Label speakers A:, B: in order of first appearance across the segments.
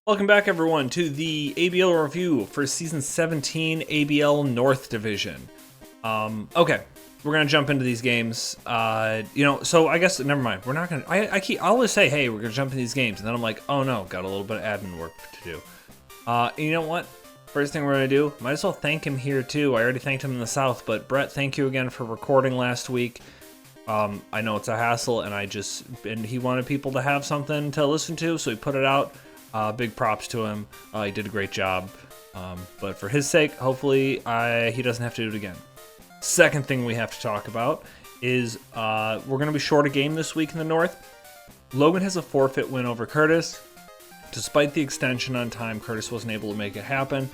A: Welcome back, everyone, to the ABL review for Season 17 ABL North Division. Okay, we're gonna jump into these games. So I guess never mind. We're not gonna. I always say, hey, we're gonna jump into these games, and then I'm like, oh no, got a little bit of admin work to do. And you know what? First thing we're gonna do, might as well thank him here too. I already thanked him in the South, but Brett, thank you again for recording last week. I know it's a hassle, and he wanted people to have something to listen to, so he put it out. Big props to him. He did a great job. But for his sake, hopefully he doesn't have to do it again. Second thing we have to talk about is we're going to be short a game this week in the North. Logan has a forfeit win over Curtis. Despite the extension on time, Curtis wasn't able to make it happen.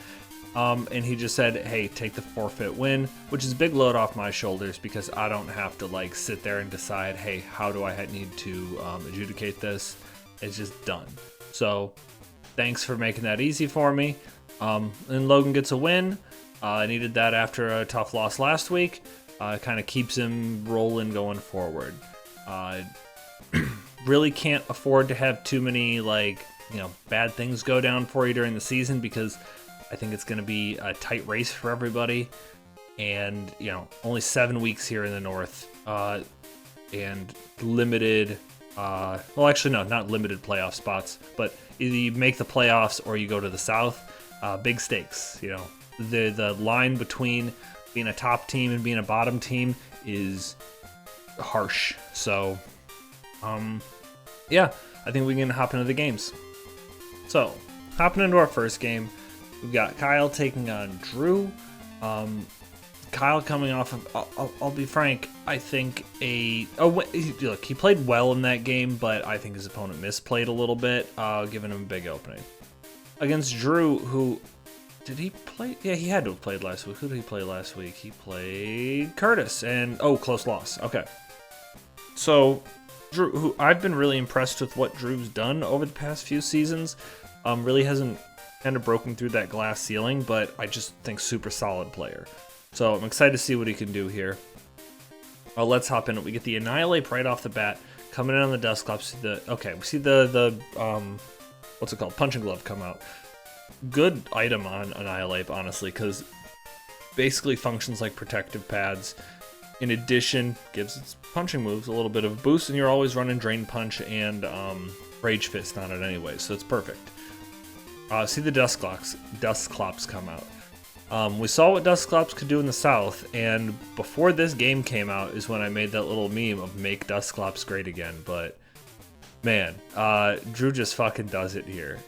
A: And he just said, hey, take the forfeit win, which is a big load off my shoulders because I don't have to sit there and decide, hey, how do I need to adjudicate this? It's just done. So thanks for making that easy for me. And Logan gets a win. I needed that after a tough loss last week. Kind of keeps him rolling going forward. Really can't afford to have too many bad things go down for you during the season because I think it's going to be a tight race for everybody. And, only 7 weeks here in the North. And limited... not limited playoff spots, but either you make the playoffs or you go to the South. Big stakes, The line between being a top team and being a bottom team is harsh. So, I think we can hop into the games. So, hopping into our first game, we've got Kyle taking on Drew. Kyle coming off of, I'll be frank, I think he played well in that game, but I think his opponent misplayed a little bit, giving him a big opening. Against Drew, who, did he play? Yeah, he had to have played last week. Who did he play last week? He played Curtis, and, close loss. Okay. So, Drew, who I've been really impressed with what Drew's done over the past few seasons, really hasn't kind of broken through that glass ceiling, but I just think super solid player. So I'm excited to see what he can do here. Let's hop in. We get the Annihilate right off the bat. Coming in on the Dustclops. We see the what's it called? Punching Glove come out. Good item on Annihilate, honestly, because basically functions like protective pads. In addition, gives its punching moves a little bit of a boost, and you're always running Drain Punch and Rage Fist on it anyway, so it's perfect. See the Dustclops come out. We saw what Dustclops could do in the South, and before this game came out is when I made that little meme of make Dustclops great again, but man, Drew just fucking does it here.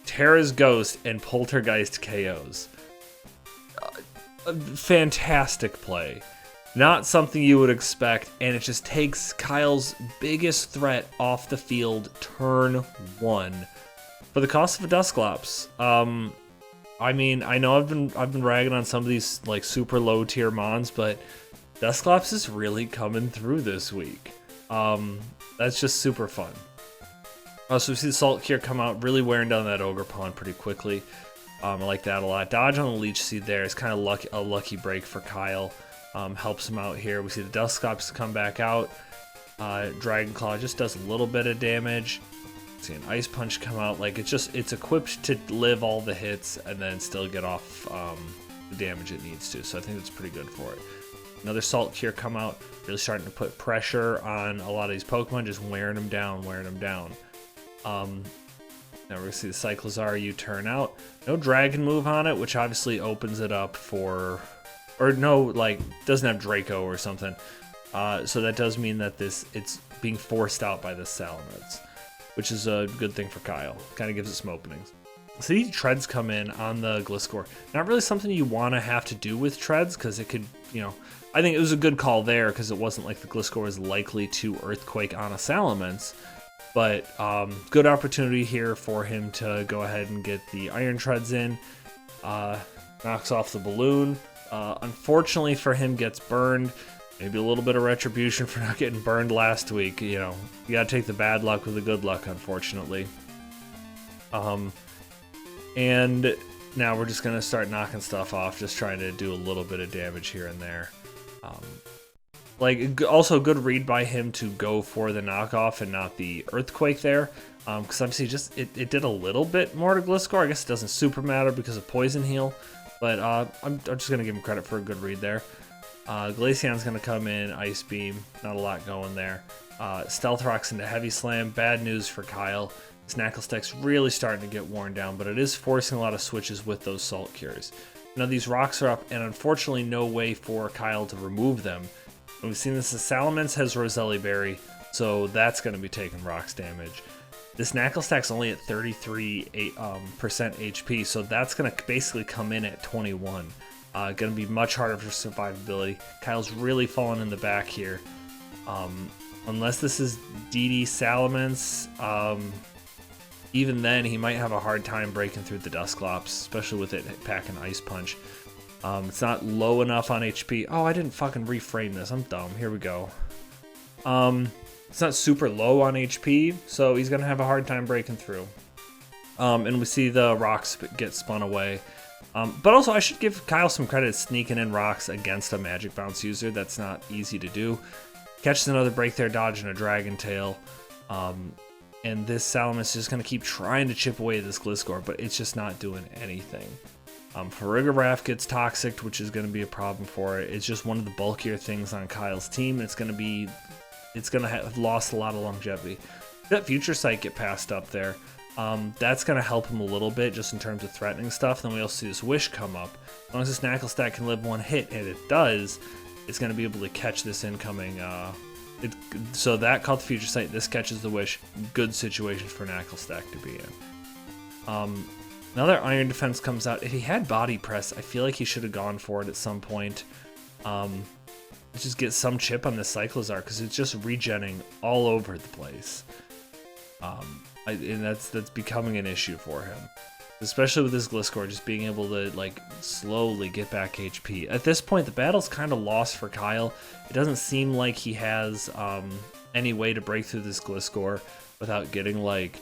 A: Terra's Ghost and Poltergeist KOs. Fantastic play. Not something you would expect, and it just takes Kyle's biggest threat off the field turn 1 for the cost of a Dustclops. I know I've been ragging on some of these super low tier mons, but Dustclops is really coming through this week. That's just super fun. So we see the Salt Cure come out, really wearing down that Ogre Pawn pretty quickly. I like that a lot. Dodge on the Leech Seed there is kind of a lucky break for Kyle. Helps him out here. We see the Dustclops come back out. Dragon Claw just does a little bit of damage. See an Ice Punch come out. It's equipped to live all the hits and then still get off the damage it needs to. So I think that's pretty good for it. Another Salt Cure come out, really starting to put pressure on a lot of these Pokemon, just wearing them down. Now we're gonna see the Cyclizar U-turn out. No Dragon move on it, which obviously opens it up for, doesn't have Draco or something. So that does mean that it's being forced out by the Salamence, which is a good thing for Kyle. Kind of gives it some openings. So these Treads come in on the Gliscor. Not really something you want to have to do with Treads, because it could, I think it was a good call there, because it wasn't like the Gliscor was likely to Earthquake on a Salamence. But good opportunity here for him to go ahead and get the Iron Treads in. Knocks off the Balloon. Unfortunately for him, gets burned. Maybe a little bit of retribution for not getting burned last week. You gotta take the bad luck with the good luck, unfortunately. And now we're just gonna start knocking stuff off, just trying to do a little bit of damage here and there. Also good read by him to go for the knockoff and not the Earthquake there. Because obviously it did a little bit more to Gliscor. I guess it doesn't super matter because of Poison Heal, but I'm just going to give him credit for a good read there. Glaceon's going to come in, Ice Beam, not a lot going there. Stealth Rocks into Heavy Slam, bad news for Kyle. Snackle Stack's really starting to get worn down, but it is forcing a lot of switches with those Salt Cures. Now these rocks are up, and unfortunately no way for Kyle to remove them. And we've seen this as Salamence has Roselli Berry, so that's going to be taking rocks damage. This Knackle Stack's only at 33% HP, so that's going to basically come in at 21. Going to be much harder for survivability. Kyle's really falling in the back here. Unless this is DD Salamence, even then he might have a hard time breaking through the Dusclops, especially with it packing Ice Punch. It's not low enough on HP. Oh, I didn't fucking reframe this. I'm dumb. Here we go. It's not super low on HP, so he's going to have a hard time breaking through. And we see the rocks get spun away. But also, I should give Kyle some credit sneaking in rocks against a Magic Bounce user. That's not easy to do. Catches another Break There Dodge and a Dragon Tail. And this Salamence is just going to keep trying to chip away at this Gliscor, but it's just not doing anything. Farigiraf gets Toxic, which is going to be a problem for it. It's just one of the bulkier things on Kyle's team. It's going to have lost a lot of longevity. That Future Sight get passed up there. That's going to help him a little bit just in terms of threatening stuff. Then we also see this Wish come up. As long as this Knackle Stack can live one hit, and it does, it's going to be able to catch this incoming. So that caught the Future Sight. This catches the Wish. Good situation for Knackle Stack to be in. Another Iron Defense comes out. If he had Body Press, I feel like he should have gone for it at some point. Just get some chip on this Cyclizar because it's just regenning all over the place. And that's becoming an issue for him, especially with this Gliscor just being able to like slowly get back HP. At this point, the battle's kind of lost for Kyle. It doesn't seem like he has any way to break through this Gliscor without getting like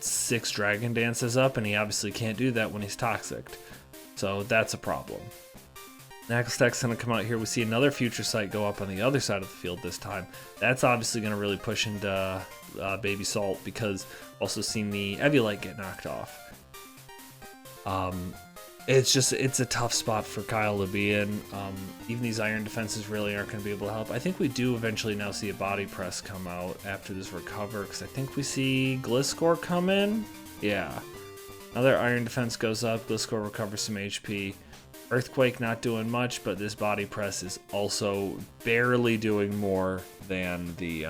A: 6 Dragon Dances up, and he obviously can't do that when he's Toxic. So that's a problem. Knackle Stack's going to come out here. We see another Future Sight go up on the other side of the field this time. That's obviously going to really push into Baby Salt because also seeing the Eviolite get knocked off. It's a tough spot for Kyle to be in. Even these Iron Defenses really aren't going to be able to help. I think we do eventually now see a Body Press come out after this recover because I think we see Gliscor come in. Yeah. Another Iron Defense goes up. Gliscor recovers some HP. Earthquake not doing much, but this Body Press is also barely doing more than the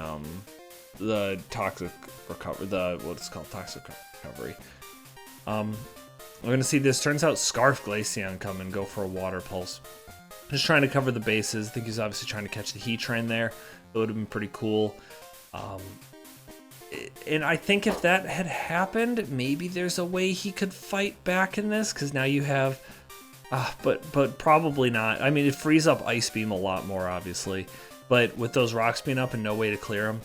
A: Toxic Recovery, Toxic Recovery. We're going to see this. Turns out Scarf Glaceon come and go for a Water Pulse. Just trying to cover the bases. I think he's obviously trying to catch the Heat Train there. It would have been pretty cool. And I think if that had happened, maybe there's a way he could fight back in this, because now you have... but probably not. I mean, it frees up Ice Beam a lot more, obviously. But with those rocks being up and no way to clear them,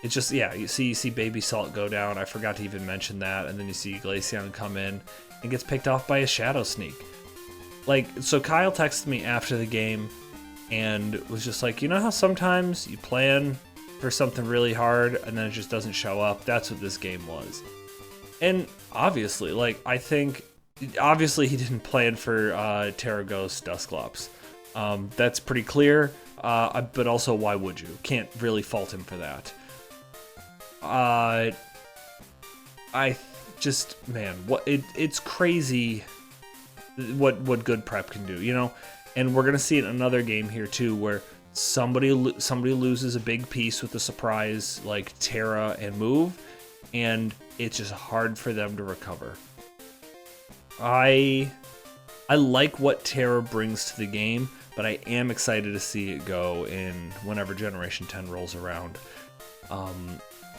A: it's just, yeah, you see Baby Salt go down. I forgot to even mention that. And then you see Glaceon come in and gets picked off by a Shadow Sneak. Like, so Kyle texted me after the game and was just like, you know how sometimes you plan for something really hard and then it just doesn't show up? That's what this game was. And obviously, like, I think... Obviously, he didn't plan for Terraghost Dusclops. That's pretty clear, but also, why would you? Can't really fault him for that. It's crazy what good prep can do, And we're gonna see it in another game here too, where somebody loses a big piece with a surprise like Terra and move, and it's just hard for them to recover. I like what Terra brings to the game, but I am excited to see it go in whenever Generation 10 rolls around.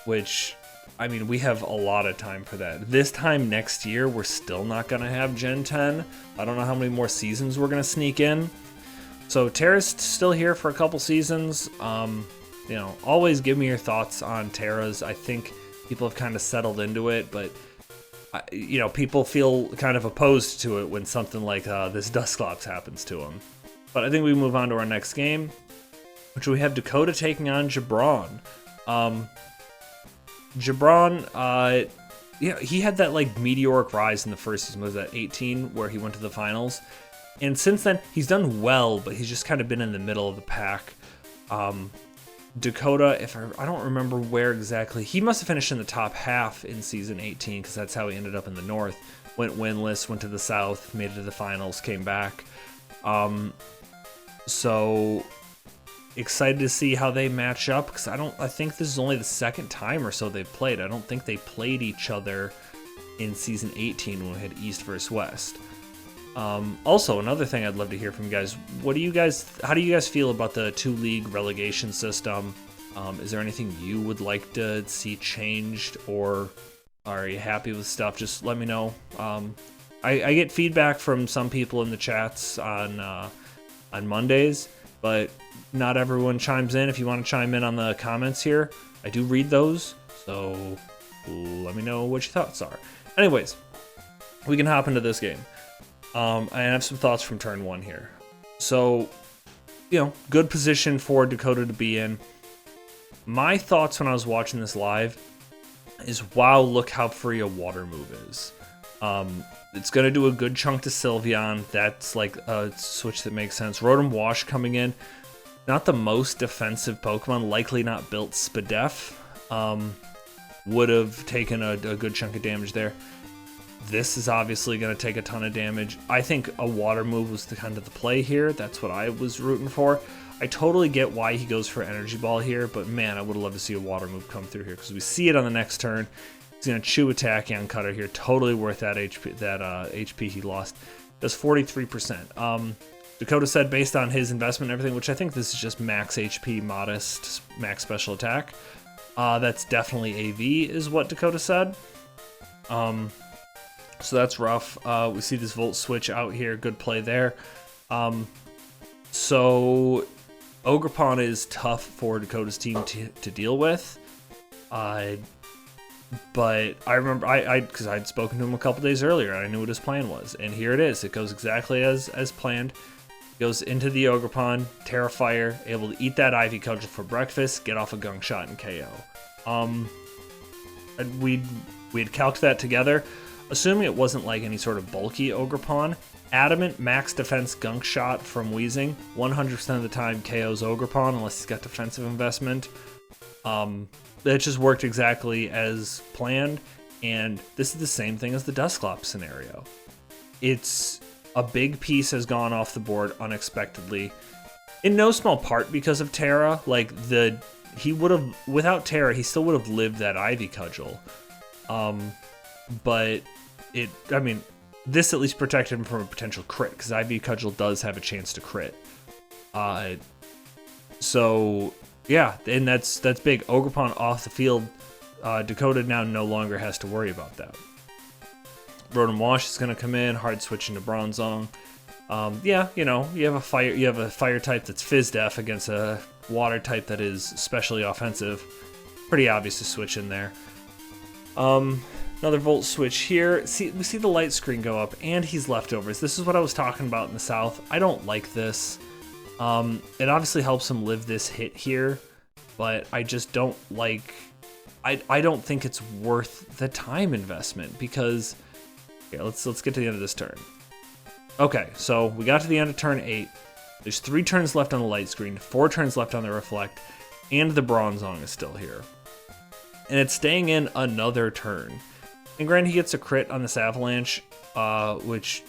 A: Which, I mean, we have a lot of time for that. This time next year, we're still not going to have Gen 10. I don't know how many more seasons we're going to sneak in. So Terra's still here for a couple seasons. Always give me your thoughts on Terra's. I think people have kind of settled into it, but... people feel kind of opposed to it when something like this Dusclops happens to them. But I think we move on to our next game, which we have Dakota taking on Jabron. Gibran, yeah, he had that like meteoric rise in the first season. Was that 18 where he went to the finals? And since then, he's done well, but he's just kind of been in the middle of the pack. Dakota, if I don't remember where exactly, he must have finished in the top half in season 18 because that's how he ended up in the North. Went winless, went to the South, made it to the finals, came back. So excited to see how they match up because I think this is only the second time or so they've played. I don't think they played each other in season 18 when we had East versus West. Also, another thing I'd love to hear from you guys. How do you guys feel about the 2-league relegation system? Is there anything you would like to see changed, or are you happy with stuff? Just let me know. I get feedback from some people in the chats on Mondays, but not everyone chimes in. If you want to chime in on the comments here, I do read those, so let me know what your thoughts are. Anyways, we can hop into this game. I have some thoughts from turn 1 here. So, good position for Dakota to be in. My thoughts when I was watching this live is, wow, look how free a water move is. It's going to do a good chunk to Sylveon. That's like a switch that makes sense. Rotom Wash coming in. Not the most defensive Pokemon, likely not built Spadef. Would have taken a good chunk of damage there. This is obviously going to take a ton of damage. I think a water move was the kind of the play here. That's what I was rooting for. I totally get why he goes for Energy Ball here, but man, I would love to see a water move come through here because we see it on the next turn. He's going to chew attack on Cutter here. Totally worth that HP he lost. Does 43%. Dakota said based on his investment and everything, which I think this is just max HP, modest, max special attack. That's definitely AV is what Dakota said. So that's rough. We see this Volt Switch out here. Good play there. So Ogerpon is tough for Dakota's team to deal with. But I remember, because I'd spoken to him a couple days earlier, and I knew what his plan was. And here it is. It goes exactly as planned. Goes into the Ogerpon, Terrafire, able to eat that Ivy Cudgel for breakfast, get off a Gunk Shot and KO. We had calced that together. Assuming it wasn't like any sort of bulky Ogerpon, Adamant max defense Gunk Shot from Weezing, 100% of the time KOs Ogerpon unless he's got defensive investment. It just worked exactly as planned, and this is the same thing as the Dusclops scenario. It's a big piece has gone off the board unexpectedly, in no small part because of Terra. Like he would have, without Terra, he still would have lived that Ivy Cudgel. But this at least protected him from a potential crit, because Ivy Cudgel does have a chance to crit. So yeah, and that's big. Ogerpon off the field. Dakota now no longer has to worry about that. Rotom Wash is going to come in, hard switching to Bronzong. Yeah, you have a fire type that's Fizz Def against a water type that is especially offensive. Pretty obvious to switch in there. Another Volt Switch here. We see the light screen go up, and he's leftovers. This is what I was talking about in the South. I don't like this. It obviously helps him live this hit here, but I just don't like... I don't think it's worth the time investment, because... Okay, let's get to the end of this turn. Okay, so we got to the end of turn 8. There's 3 turns left on the light screen, 4 turns left on the Reflect, and the Bronzong is still here. And it's staying in another turn. And granted, he gets a crit on this Avalanche, which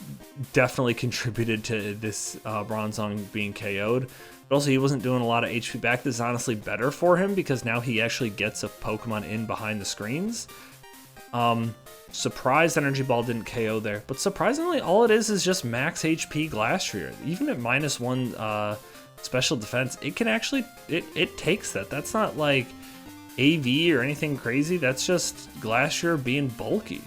A: definitely contributed to this Bronzong being KO'd. But also, he wasn't doing a lot of HP back. This is honestly better for him, because now he actually gets a Pokemon in behind the screens. Surprised Energy Ball didn't KO there, but surprisingly, all it is just max HP Glastrier. Even at -1 special defense, it can actually, it takes that. That's not like AV or anything crazy. That's just Glastrier being bulky.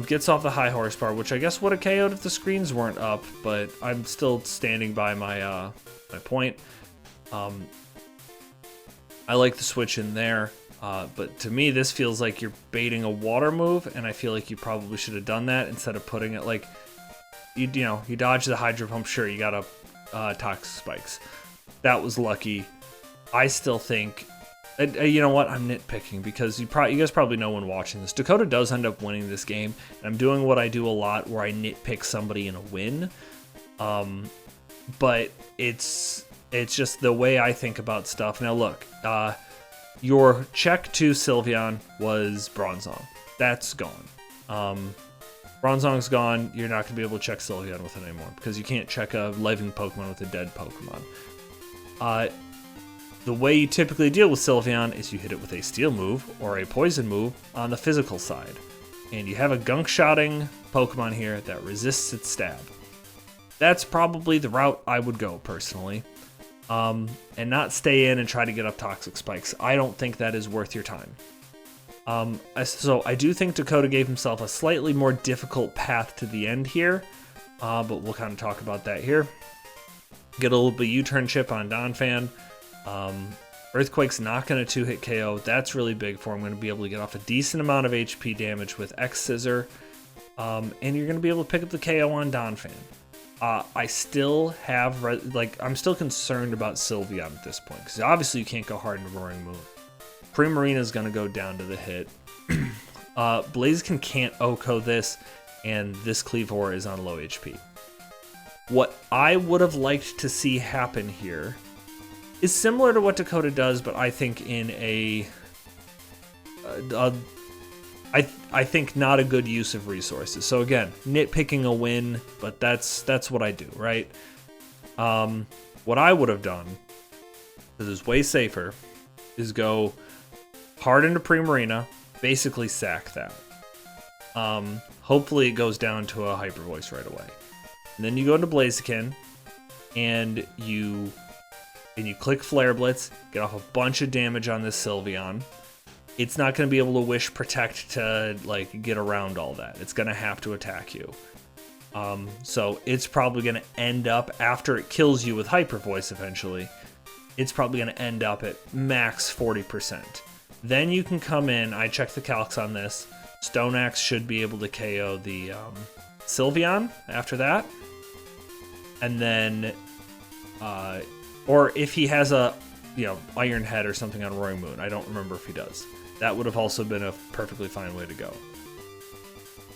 A: Gets off the high horsepower, which I guess would have KO'd if the screens weren't up, but I'm still standing by my my point. I like the switch in there. But to me, this feels like you're baiting a water move, and I feel like you probably should have done that instead of putting it like, you dodge the Hydro Pump, sure, you got a Toxic Spikes. That was lucky. I still think You know what? I'm nitpicking because you guys probably know when watching this. Dakota does end up winning this game, and I'm doing what I do a lot where I nitpick somebody in a win. But it's just the way I think about stuff. Now look, your check to Sylveon was Bronzong. That's gone. Bronzong's gone. You're not going to be able to check Sylveon with it anymore because you can't check a living Pokemon with a dead Pokemon. The way you typically deal with Sylveon is you hit it with a Steel move or a Poison move on the physical side. And you have a Gunk-Shotting Pokemon here that resists its stab. That's probably the route I would go, personally. And not stay in and try to get up Toxic Spikes. I don't think that is worth your time. So I do think Dakota gave himself a slightly more difficult path to the end here. But we'll kind of talk about that here. Get a little bit of U-turn chip on Donphan. Earthquake's not going to 2-hit KO. That's really big for him. I'm going to be able to get off a decent amount of HP damage with X-Scissor. And you're going to be able to pick up the KO on Donphan. I still have, I'm still concerned about Sylveon at this point. Because obviously you can't go hard into Roaring Moon. Primarina is going to go down to the hit. Blaziken can't OHKO this. And this Kleavor is on low HP. What I would have liked to see happen here is similar to what Dakota does, but I think in I think not a good use of resources. So again, nitpicking a win, but that's what I do, right? What I would have done, this is way safer, is go hard into Primarina, basically sack that. Hopefully it goes down to a Hyper Voice right away. And then you go into Blaziken, and you click Flare Blitz, get off a bunch of damage on this Sylveon. It's not going to be able to Wish Protect to get around all that. It's going to have to attack you. So it's probably going to end up, after it kills you with Hyper Voice eventually, it's probably going to end up at max 40%. Then you can come in, I checked the calcs on this, Stone Axe should be able to KO the Sylveon after that. And then, or if he has a, Iron Head or something on Roaring Moon. I don't remember if he does. That would have also been a perfectly fine way to go.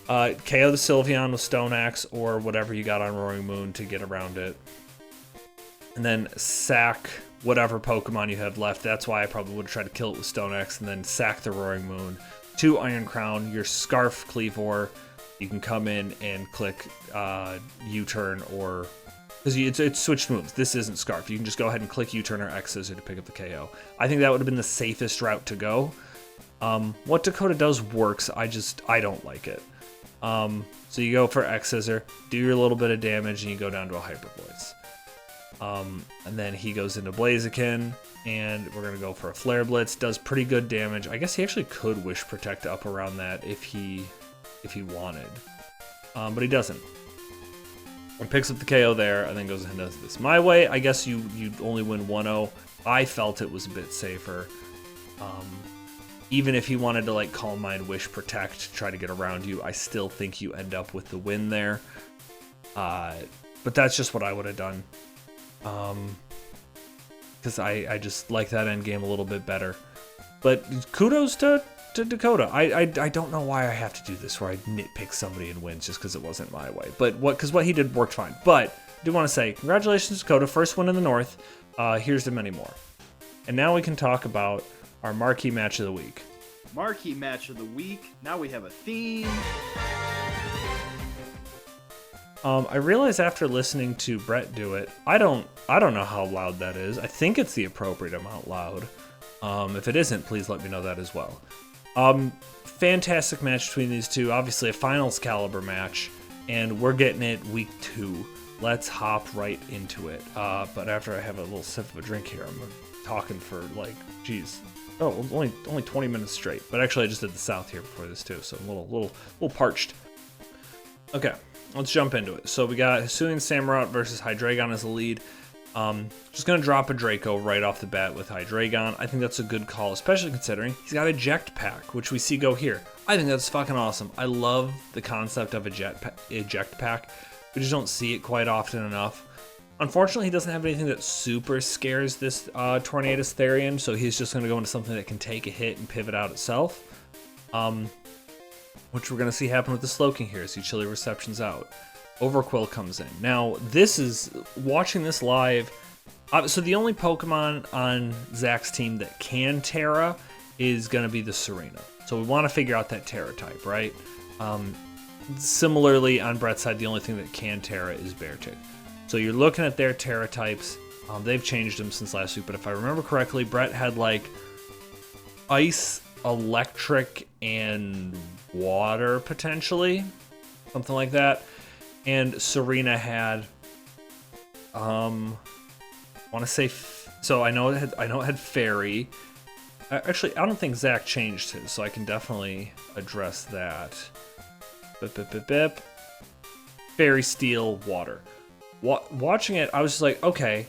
A: KO the Sylveon with Stone Axe or whatever you got on Roaring Moon to get around it. And then sack whatever Pokemon you have left. That's why I probably would have tried to kill it with Stone Axe and then sack the Roaring Moon. 2 Iron Crown, your Scarf Kleavor. You can come in and click U-turn or... Because it's switched moves. This isn't Scarf. You can just go ahead and click U-turn or X-Scissor to pick up the KO. I think that would have been the safest route to go. What Dakota does works. I don't like it. So you go for X-Scissor, do your little bit of damage, and you go down to a Hyper Voice. And then he goes into Blaziken, and we're going to go for a Flare Blitz. Does pretty good damage. I guess he actually could Wish Protect up around that if he wanted. But he doesn't. And picks up the KO there, and then goes ahead and does this. My way, I guess you only win 1-0. I felt it was a bit safer. Even if he wanted to Calm Mind, Wish, Protect, try to get around you, I still think you end up with the win there. But that's just what I would have done. Because I just like that end game a little bit better. But kudos to Dakota. I don't know why I have to do this where I nitpick somebody and wins just because it wasn't my way. But what he did worked fine. But I do want to say congratulations, Dakota. First win in the North. Here's to many more. And now we can talk about our marquee match of the week.
B: Marquee match of the week. Now we have a theme.
A: I realized after listening to Brett do it, I don't know how loud that is. I think it's the appropriate amount loud. If it isn't, please let me know that as well. Fantastic match between these two. Obviously a finals caliber match, and we're getting it week 2. Let's hop right into it. But after I have a little sip of a drink here, I'm talking for only 20 minutes straight. But actually, I just did the South here before this too, so I'm a little parched. Okay, let's jump into it. So we got Hisuian Samurott versus Hydreigon as the lead. Just gonna drop a Draco right off the bat with Hydreigon. I think that's a good call, especially considering he's got Eject Pack, which we see go here. I think that's fucking awesome. I love the concept of Eject Pack. We just don't see it quite often enough. Unfortunately, he doesn't have anything that super scares this Tornadus Therian, so he's just going to go into something that can take a hit and pivot out itself. Which we're going to see happen with the Slowking here. See Chilly Reception's out. Overquill comes in. Now, this is, watching this live, so the only Pokemon on Zach's team that can Terra is going to be the Serena. So we want to figure out that Terra type, right? Similarly, on Brett's side, the only thing that can Terra is Beartic. So you're looking at their Terra types. They've changed them since last week, but if I remember correctly, Brett had like Ice, Electric, and Water potentially, something like that. And Serena had, I want to say, so I know it had Fairy. Actually, I don't think Zach changed his, so I can definitely address that. Fairy, Steel, Water. Watching it, I was just like, okay,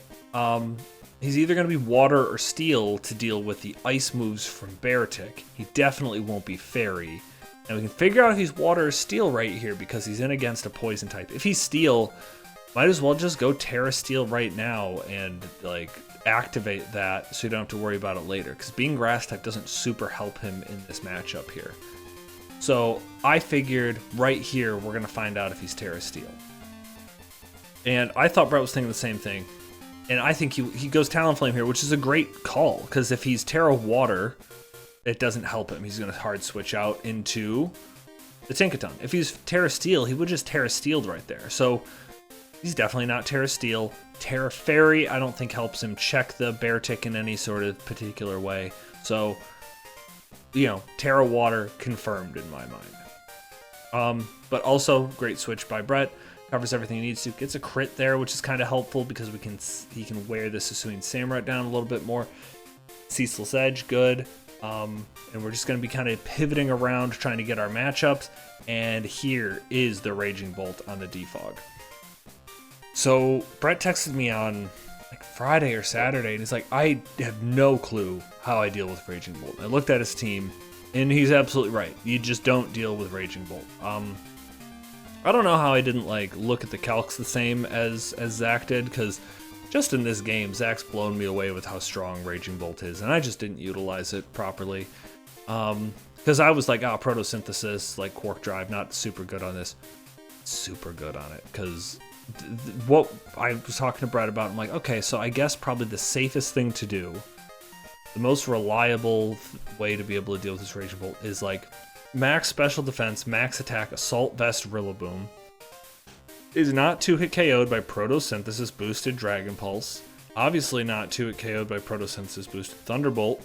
A: he's either going to be Water or Steel to deal with the ice moves from Beartic. He definitely won't be Fairy. And we can figure out if he's Water or Steel right here because he's in against a Poison type. If he's Steel, might as well just go Terra Steel right now and like activate that so you don't have to worry about it later. Because being Grass type doesn't super help him in this matchup here. So I figured right here we're going to find out if he's Terra Steel. And I thought Brett was thinking the same thing. And I think he goes Talonflame here, which is a great call. Because if he's Terra Water, it doesn't help him. He's going to hard switch out into the Tinkaton. If he's Terra Steel, he would just Terra Steeled right there. So he's definitely not Terra Steel. Terra Fairy, I don't think helps him check the Beartic in any sort of particular way. So, you know, Terra Water confirmed in my mind. But also, great switch by Brett. Covers everything he needs to. Gets a crit there, which is kind of helpful because he can wear this Hisuian Samurott down a little bit more. Ceaseless Edge, good. And we're just going to be kind of pivoting around trying to get our matchups. And here is the Raging Bolt on the Defog. So Brett texted me on like Friday or Saturday, and he's like, I have no clue how I deal with Raging Bolt. I looked at his team, and he's absolutely right. You just don't deal with Raging Bolt. I don't know how I didn't like look at the calcs the same as Zach did, because just in this game, Zach's blown me away with how strong Raging Bolt is, and I just didn't utilize it properly. Because I was like, Protosynthesis, like Quark Drive, not super good on this. Super good on it, because what I was talking to Brett about, I'm like, okay, so I guess probably the safest thing to do, the most reliable way to be able to deal with this Raging Bolt is like max special defense, max attack, assault vest, Rillaboom. Is not 2-hit KO'd by Protosynthesis boosted Dragon Pulse. Obviously not 2-hit KO'd by Protosynthesis boosted Thunderbolt.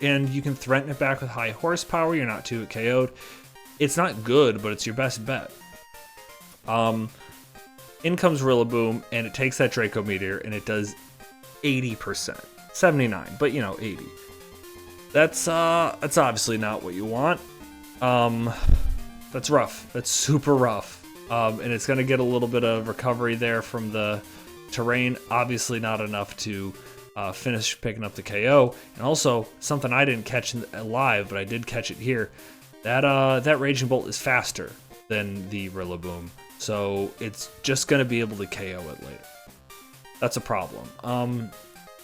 A: And you can threaten it back with high horsepower. You're not 2-hit KO'd. It's not good, but it's your best bet. In comes Rillaboom, and it takes that Draco Meteor, and it does 80%. 79, but you know, 80. That's obviously not what you want. That's rough. That's super rough. And it's going to get a little bit of recovery there from the terrain. Obviously not enough to finish picking up the KO. And also, something I didn't catch live, but I did catch it here. That Raging Bolt is faster than the Rillaboom. So it's just going to be able to KO it later. That's a problem.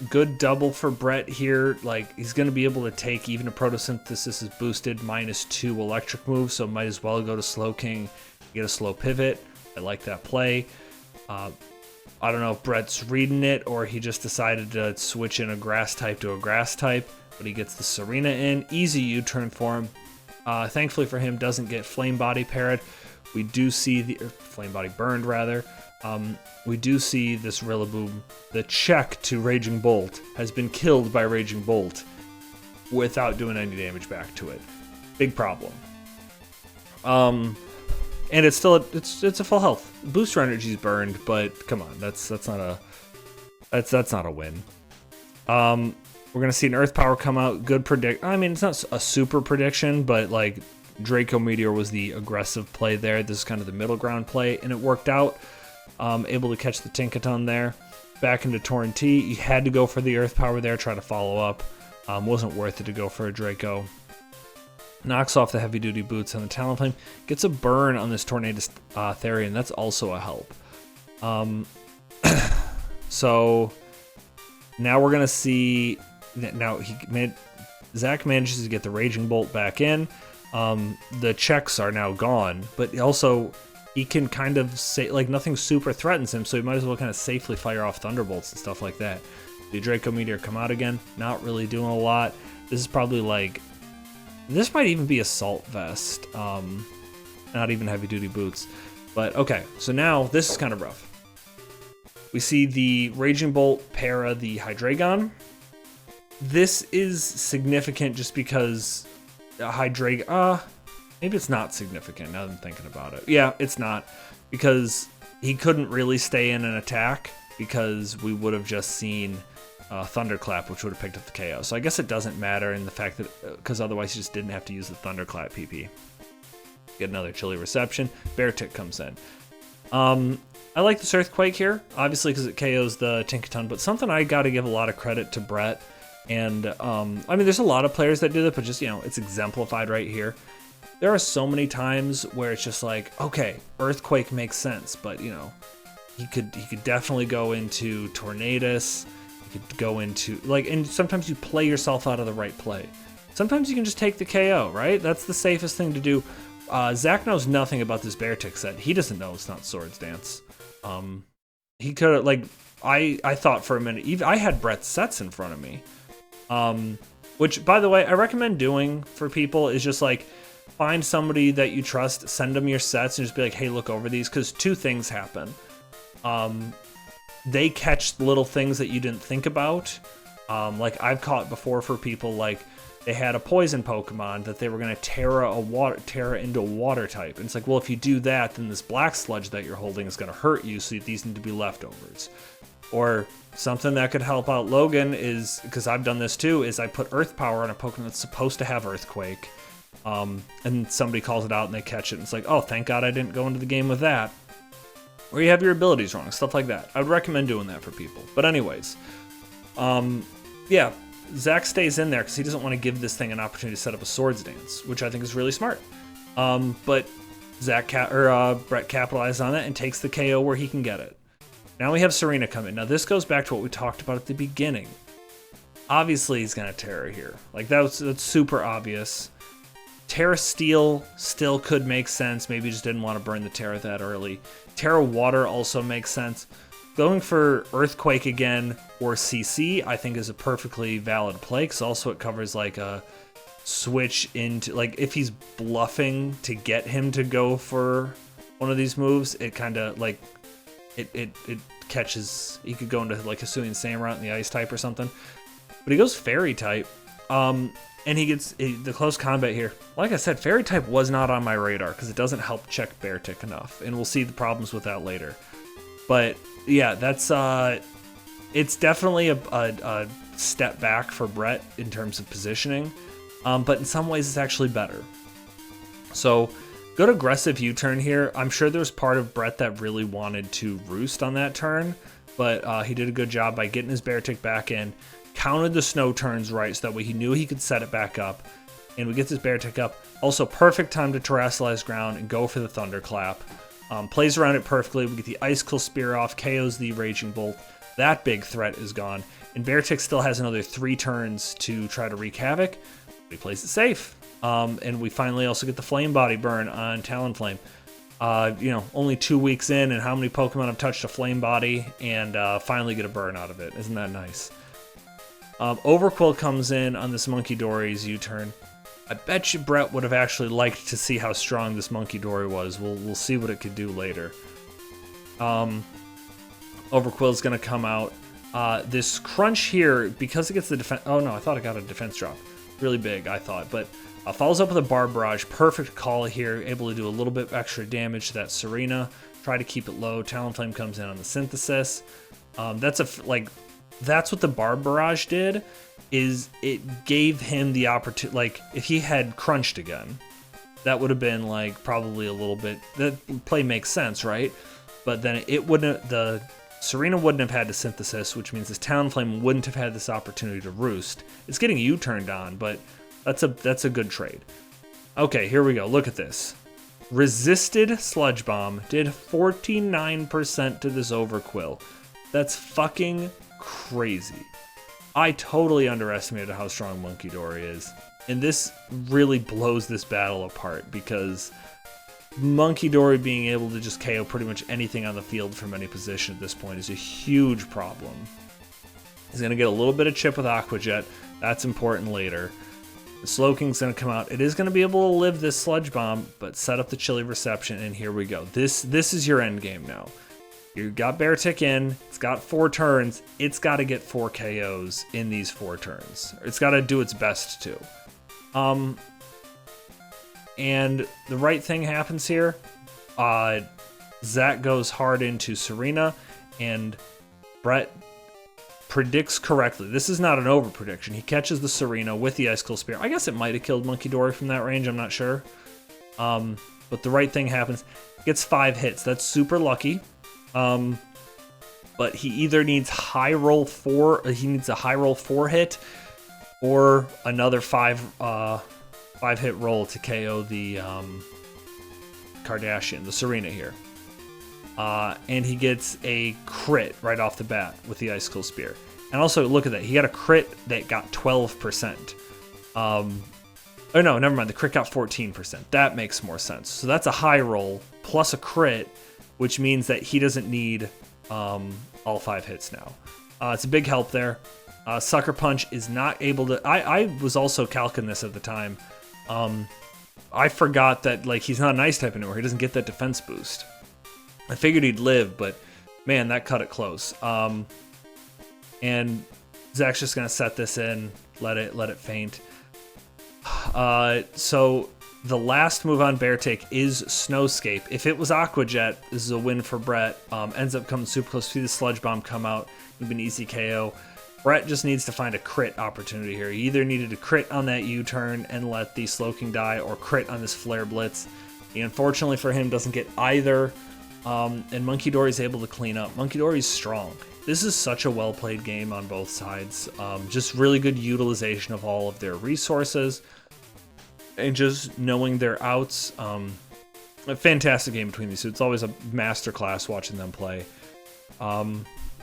A: Good double for Brett here. Like, he's going to be able to take even a Protosynthesis is boosted -2 electric move, so might as well go to Slowking, get a slow pivot. I like that play. I don't know if Brett's reading it or he just decided to switch in a grass type to a grass type, but he gets the Serena in. Easy U-turn for him. Thankfully for him, doesn't get Flame Body parried. We do see the Flame Body burned, rather. We do see this Rillaboom. The check to Raging Bolt has been killed by Raging Bolt without doing any damage back to it. Big problem. And it's still it's a full health. Booster energy's burned, but come on, that's not a win. We're gonna see an Earth Power come out. Good predict. I mean, it's not a super prediction, but like Draco Meteor was the aggressive play there. This is kind of the middle ground play, and it worked out. Able to catch the Tinkaton there. Back into Torrentee. You had to go for the Earth Power there, try to follow up. Wasn't worth it to go for a Draco. Knocks off the Heavy Duty Boots on the Talonflame. Gets a burn on this Tornadus Therian. That's also a help. So now we're gonna see. Zach manages to get the Raging Bolt back in. The checks are now gone, but also he can kind of say, like, nothing super threatens him, so he might as well kind of safely fire off Thunderbolts and stuff like that. The Draco Meteor come out again, not really doing a lot. This is probably like, this might even be Assault Vest, not even Heavy Duty Boots. But okay, so now this is kind of rough. We see the Raging Bolt para the Hydreigon. This is significant just because Hydreigon, maybe it's not significant now that I'm thinking about it. Yeah, it's not, because he couldn't really stay in an attack because we would have just seen Thunderclap, which would have picked up the KO. So I guess it doesn't matter in the fact that, because otherwise you just didn't have to use the Thunderclap PP. Get another Chilly Reception. Beartic comes in. I like this Earthquake here, obviously because it KOs the Tinkaton, but something I got to give a lot of credit to Brett. And, I mean, there's a lot of players that do that, but just, you know, it's exemplified right here. There are so many times where it's just like, okay, Earthquake makes sense, but, you know, he could definitely go into Tornadus. He could go into, like, and sometimes you play yourself out of the right play. Sometimes you can just take the KO, right? That's the safest thing to do. Zach knows nothing about this Beartic set. He doesn't know it's not Swords Dance. He could have, like, I thought for a minute, even I had Brett's sets in front of me. Which, by the way, I recommend doing for people is just like find somebody that you trust, send them your sets, and just be like, hey, look over these, because two things happen. They catch little things that you didn't think about. Like I've caught before for people, like they had a poison Pokemon that they were going to Terra into a water type. And it's like, well, if you do that, then this black sludge that you're holding is going to hurt you, so these need to be leftovers. Or something that could help out Logan is, because I've done this too, is I put Earth Power on a Pokemon that's supposed to have Earthquake. And somebody calls it out and they catch it. And it's like, oh, thank God I didn't go into the game with that. Or you have your abilities wrong, stuff like that. I would recommend doing that for people. But anyways, yeah, Zach stays in there because he doesn't want to give this thing an opportunity to set up a Swords Dance, which I think is really smart. But Brett capitalizes on it and takes the KO where he can get it. Now we have Serena come in. Now this goes back to what we talked about at the beginning. Obviously he's gonna Terra here. Like that's super obvious. Terra Steel still could make sense. Maybe he just didn't want to burn the Terra that early. Terra Water also makes sense. Going for Earthquake again or CC I think is a perfectly valid play, because also it covers like a switch into, like if he's bluffing to get him to go for one of these moves, it kind of like it catches. He could go into like Hisuian Samurott in the Ice type or something, but he goes Fairy type, and he gets the close combat here. Like I said, Fairy type was not on my radar because it doesn't help check Beartic enough, and we'll see the problems with that later. But yeah, that's it's definitely a step back for Brett in terms of positioning, but in some ways it's actually better. So good aggressive U-turn here. I'm sure there's part of Brett that really wanted to roost on that turn, but he did a good job by getting his Beartic back in, counted the snow turns right so that way he knew he could set it back up, and we get this Beartic up. Also perfect time to terrestrialize ground and go for the Thunderclap. Plays around it perfectly. We get the Icicle Spear off, KOs the Raging Bolt. That big threat is gone, and Beartic still has another 3 turns to try to wreak havoc, but he plays it safe. And we finally also get the Flame Body burn on Talonflame. You know, only 2 weeks in, and how many Pokemon have touched a Flame Body and finally get a burn out of it? Isn't that nice? Overquill comes in on this Monkey Dory's U-turn. I bet you Brett would have actually liked to see how strong this Monkey Dory was. We'll see what it could do later. Overquill's gonna come out. This Crunch here, because it gets the defense. Oh no, I thought it got a defense drop. Really big, I thought, but follows up with a Barb Barrage. Perfect call here, able to do a little bit extra damage to that Serena. Try to keep it low. Talonflame comes in on the Synthesis. That's what the Barb Barrage did, is it gave him the opportunity, like if he had crunched again, that would have been like probably a little bit, that play makes sense, right? But then it wouldn't, the Serena wouldn't have had to Synthesis, which means this Talonflame wouldn't have had this opportunity to roost. It's getting U-turned on, but that's a good trade. Okay, here we go. Look at this. Resisted Sludge Bomb did 49% to this Overquill. That's fucking crazy. I totally underestimated how strong Monkey Dory is. And this really blows this battle apart because Monkey Dory being able to just KO pretty much anything on the field from any position at this point is a huge problem. He's going to get a little bit of chip with Aqua Jet. That's important later. The Slowking's going to come out. It is going to be able to live this Sludge Bomb, but set up the Chilly Reception, and here we go. This is your end game now. You got Beartic in. It's got 4 turns. It's got to get 4 KOs in these 4 turns. It's got to do its best to. And the right thing happens here. Zach goes hard into Serena, and Brett predicts correctly. This is not an over prediction. He catches the Serena with the Icicle Spear. I guess it might have killed Monkey Dory from that range. I'm not sure. But the right thing happens. Gets 5 hits. That's super lucky. But he either needs high roll 4. He needs a high roll 4 hit, or another 5 hit roll to KO the Kardashian, the Serena here. And he gets a crit right off the bat with the Icicle Spear. And also, look at that. He got a crit that got 12%. Oh, no, never mind. The crit got 14%. That makes more sense. So that's a high roll plus a crit, which means that he doesn't need all 5 hits now. It's a big help there. Sucker Punch is not able to... I was also calcing this at the time. I forgot that he's not an Ice type anymore. He doesn't get that defense boost. I figured he'd live, but man, that cut it close. And Zach's just gonna set this in, let it faint. So the last move on Beartic is Snowscape. If it was Aqua Jet, this is a win for Brett. Ends up coming super close. See the Sludge Bomb come out. It'd be an easy KO. Brett just needs to find a crit opportunity here. He either needed to crit on that U-turn and let the Slowking die, or crit on this Flare Blitz. He, unfortunately for him, doesn't get either. And Monkey Dory's able to clean up. Monkey Dory's strong. This is such a well-played game on both sides. Just really good utilization of all of their resources. And just knowing their outs. A fantastic game between these two. It's always a masterclass watching them play.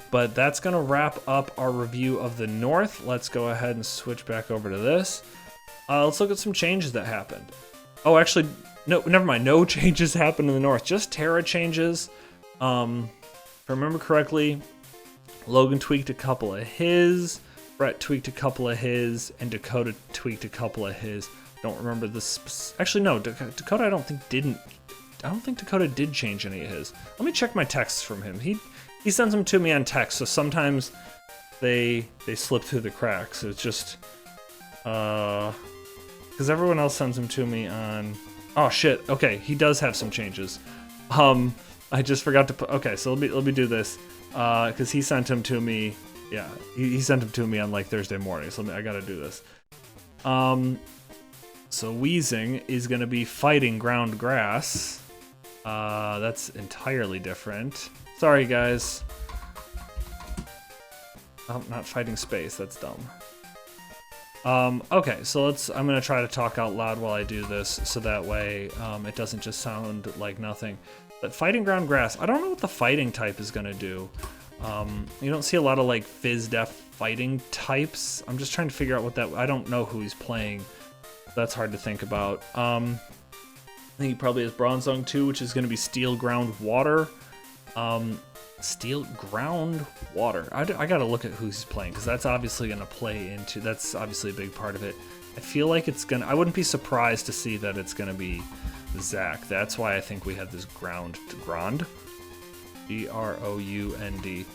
A: But that's going to wrap up our review of the North. Let's go ahead and switch back over to this. Let's look at some changes that happened. Oh, actually, no, never mind. No changes happened in the North. Just Terra changes. If I remember correctly, Logan tweaked a couple of his. Brett tweaked a couple of his. And Dakota tweaked a couple of his. Don't remember this. Actually, no. Dakota, I don't think Dakota did change any of his. Let me check my texts from him. He sends them to me on text, so sometimes they slip through the cracks. It's just because everyone else sends them to me on. Oh shit. Okay, he does have some changes. I just forgot to put. Okay, so let me do this because he sent him to me. Yeah, he sent him to me on Thursday morning. So I gotta do this. So Wheezing is gonna be fighting Ground Grass. That's entirely different. Sorry, guys. Oh, not fighting Space. That's dumb. Okay, so I'm gonna try to talk out loud while I do this, so that way it doesn't just sound like nothing. But fighting Ground Grass, I don't know what the fighting type is gonna do. You don't see a lot of Fizz Def fighting types. I'm just trying to figure out what that. I don't know who he's playing. That's hard to think about. I think he probably has Bronzong 2, which is gonna be Steel Ground Water. Steel Ground Water. I gotta look at who he's playing, because that's obviously gonna play into. That's obviously a big part of it. I feel like it's gonna. I wouldn't be surprised to see that it's gonna be Zach. That's why I think we have this Ground. Ground? Ground.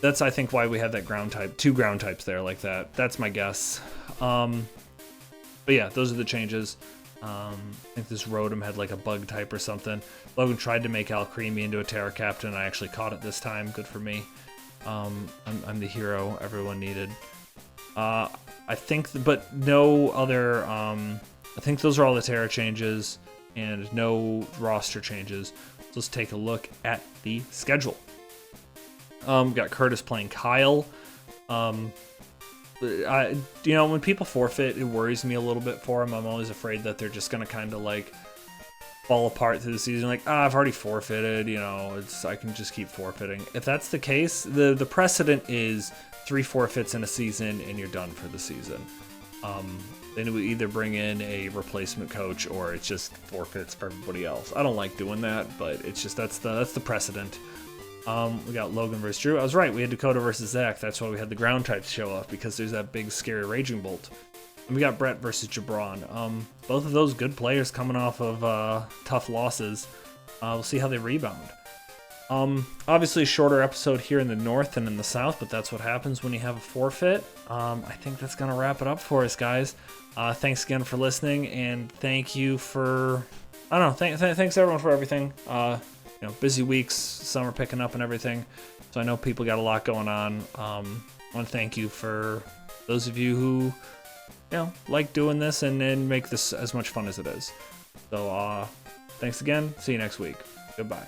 A: That's, I think, why we have that ground type. 2 ground types there like that. That's my guess. But yeah, those are the changes. I think this Rotom had a bug type or something. Logan tried to make Alcremie into a Terra Captain. I actually caught it this time. Good for me. I'm the hero everyone needed. I think, but no other. I think those are all the Terra changes and no roster changes. Let's take a look at the schedule. Got Curtis playing Kyle. When people forfeit, it worries me a little bit for them. I'm always afraid that they're just gonna kind of fall apart through the season. Like, I've already forfeited, you know, I can just keep forfeiting. If that's the case, the precedent is 3 forfeits in a season and you're done for the season. Then we either bring in a replacement coach or it's just forfeits for everybody else. I don't like doing that, but it's just that's the precedent. We got Logan versus Drew. I was right. We had Dakota versus Zach. That's why we had the ground types show up, because there's that big scary Raging Bolt. And we got Brett versus Jabron. Both of those good players coming off of tough losses. We'll see how they rebound. Obviously, shorter episode here in the north than in the south, but that's what happens when you have a forfeit. I think that's gonna wrap it up for us, guys. Thanks again for listening, and thank you for thanks everyone for everything. Busy weeks, summer picking up and everything, so I know people got a lot going on. I want to thank you for those of you who like doing this and make this as much fun as it is. So thanks again. See you next week. Goodbye.